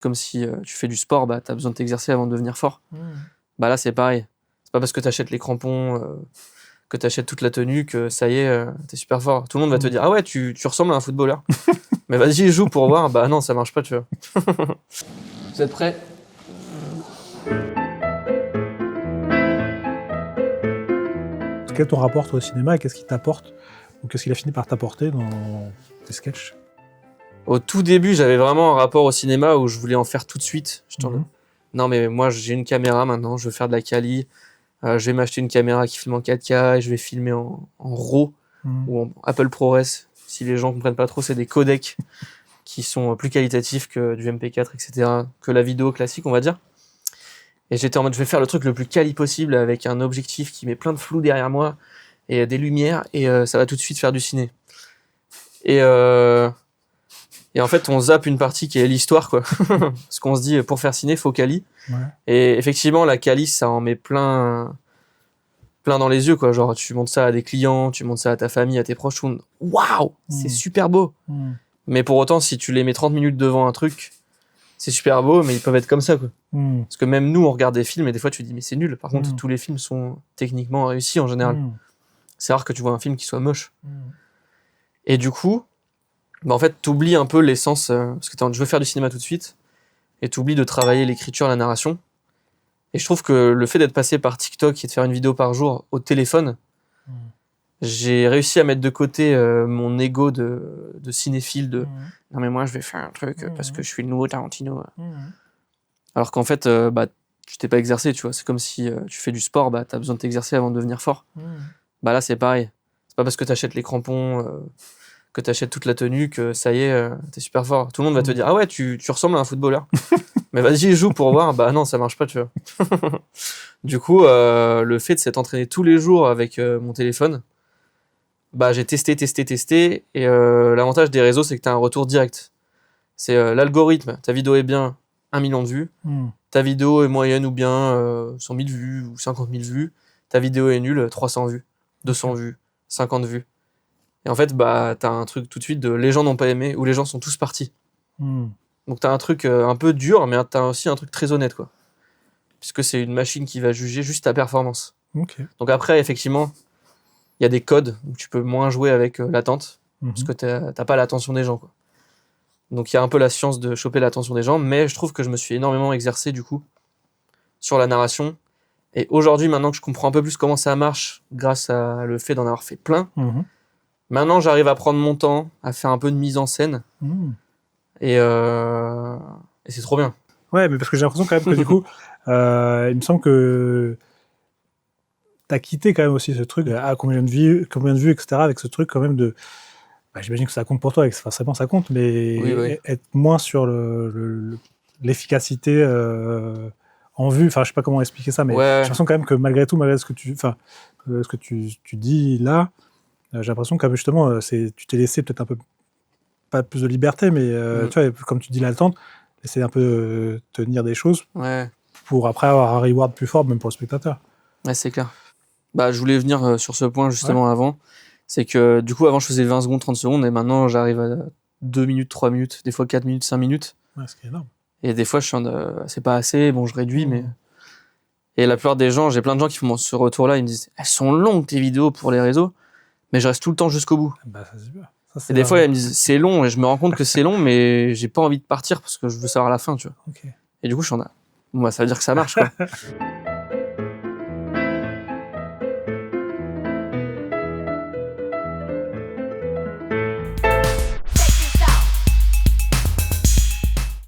Comme si tu fais du sport, bah, tu as besoin de t'exercer avant de devenir fort. Bah là, c'est pareil. C'est pas parce que tu achètes les crampons, que tu achètes toute la tenue, que ça y est, t'es super fort. Tout le monde va te dire, ah ouais, tu ressembles à un footballeur. Mais vas-y, joue pour voir. Bah non, ça marche pas, tu vois. Vous êtes prêts? Quel est ton rapport toi, au cinéma et qu'est-ce qu'il t'apporte ou qu'est-ce qu'il a fini par t'apporter dans tes sketchs? Au tout début, j'avais vraiment un rapport au cinéma où je voulais en faire tout de suite. Non, mais moi, j'ai une caméra maintenant, je veux faire de la quali. Je vais m'acheter une caméra qui filme en 4K et je vais filmer en RAW ou en Apple ProRes. Si les gens comprennent pas trop, c'est des codecs qui sont plus qualitatifs que du MP4, etc., que la vidéo classique, on va dire. Et j'étais en mode, je vais faire le truc le plus quali possible avec un objectif qui met plein de flou derrière moi et des lumières et ça va tout de suite faire du ciné. Et en fait, on zappe une partie qui est l'histoire, quoi. Parce qu'on se dit, pour faire ciné, faut quali. Ouais. Et effectivement, la quali, ça en met plein dans les yeux, quoi. Genre, tu montres ça à des clients, tu montres ça à ta famille, à tes proches, tout le monde, waouh, c'est super beau. Mais pour autant, si tu les mets 30 minutes devant un truc, c'est super beau, mais ils peuvent être comme ça, quoi. Parce que même nous, on regarde des films et des fois, tu te dis, mais c'est nul. Par contre, tous les films sont techniquement réussis en général. C'est rare que tu vois un film qui soit moche. Et du coup, bah en fait, t'oublies un peu l'essence, parce que je veux faire du cinéma tout de suite, et t'oublies de travailler l'écriture, la narration. Et je trouve que le fait d'être passé par TikTok et de faire une vidéo par jour au téléphone, j'ai réussi à mettre de côté mon ego de cinéphile, non mais moi je vais faire un truc parce que je suis le nouveau Tarantino. Alors qu'en fait, bah, tu t'es pas exercé, tu vois. C'est comme si tu fais du sport, bah, t'as besoin de t'exercer avant de devenir fort. Bah là, c'est pareil. C'est pas parce que t'achètes les crampons, que t'achètes toute la tenue, que ça y est, t'es super fort. Tout le monde va te dire, ah ouais, tu ressembles à un footballeur. Mais vas-y, joue pour voir. Bah non, ça marche pas, tu vois. Du coup, le fait de s'être entraîné tous les jours avec mon téléphone, bah j'ai testé. Et l'avantage des réseaux, c'est que t'as un retour direct. C'est l'algorithme. Ta vidéo est bien, 1 million de vues. Ta vidéo est moyenne ou bien 100 000 vues ou 50 000 vues. Ta vidéo est nulle, 300 vues, 200 vues, 50 vues. Et en fait, bah, t'as un truc tout de suite de les gens n'ont pas aimé ou les gens sont tous partis. Donc t'as un truc un peu dur, mais t'as aussi un truc très honnête, quoi. Puisque c'est une machine qui va juger juste ta performance. Donc après, effectivement, il y a des codes où tu peux moins jouer avec l'attente, parce que t'as pas l'attention des gens, quoi. Donc il y a un peu la science de choper l'attention des gens, mais je trouve que je me suis énormément exercé, du coup, sur la narration. Et aujourd'hui, maintenant que je comprends un peu plus comment ça marche, grâce à le fait d'en avoir fait plein, maintenant, j'arrive à prendre mon temps, à faire un peu de mise en scène. Et c'est trop bien. Ouais, mais parce que j'ai l'impression quand même que du coup, il me semble que t'as quitté quand même aussi ce truc, combien de vues, etc., avec ce truc quand même de... Bah, j'imagine que ça compte pour toi, et que forcément ça compte, mais oui. être moins sur l'efficacité en vue, enfin je sais pas comment expliquer ça, mais j'ai l'impression quand même que malgré tout, malgré ce que tu dis là, j'ai l'impression que justement, tu t'es laissé peut-être un peu, pas plus de liberté, mais tu vois, comme tu dis l'attente, essayer un peu tenir des choses pour après avoir un reward plus fort, même pour le spectateur. Ouais, c'est clair. Bah, je voulais venir sur ce point justement avant. C'est que du coup, avant, je faisais 20 secondes, 30 secondes, et maintenant, j'arrive à 2 minutes, 3 minutes, des fois 4 minutes, 5 minutes. Ouais, ce qui est énorme. Et des fois, je suis c'est pas assez, bon, je réduis, mais... Et la plupart des gens, j'ai plein de gens qui font ce retour-là, ils me disent, elles sont longues tes vidéos pour les réseaux, mais je reste tout le temps jusqu'au bout. Bah, ça, c'est bien. Et des fois, ils me disent, c'est long, et je me rends compte que c'est long, mais j'ai pas envie de partir parce que je veux savoir la fin, tu vois. Et du coup, je suis en bon, bah, ça veut dire que ça marche, quoi.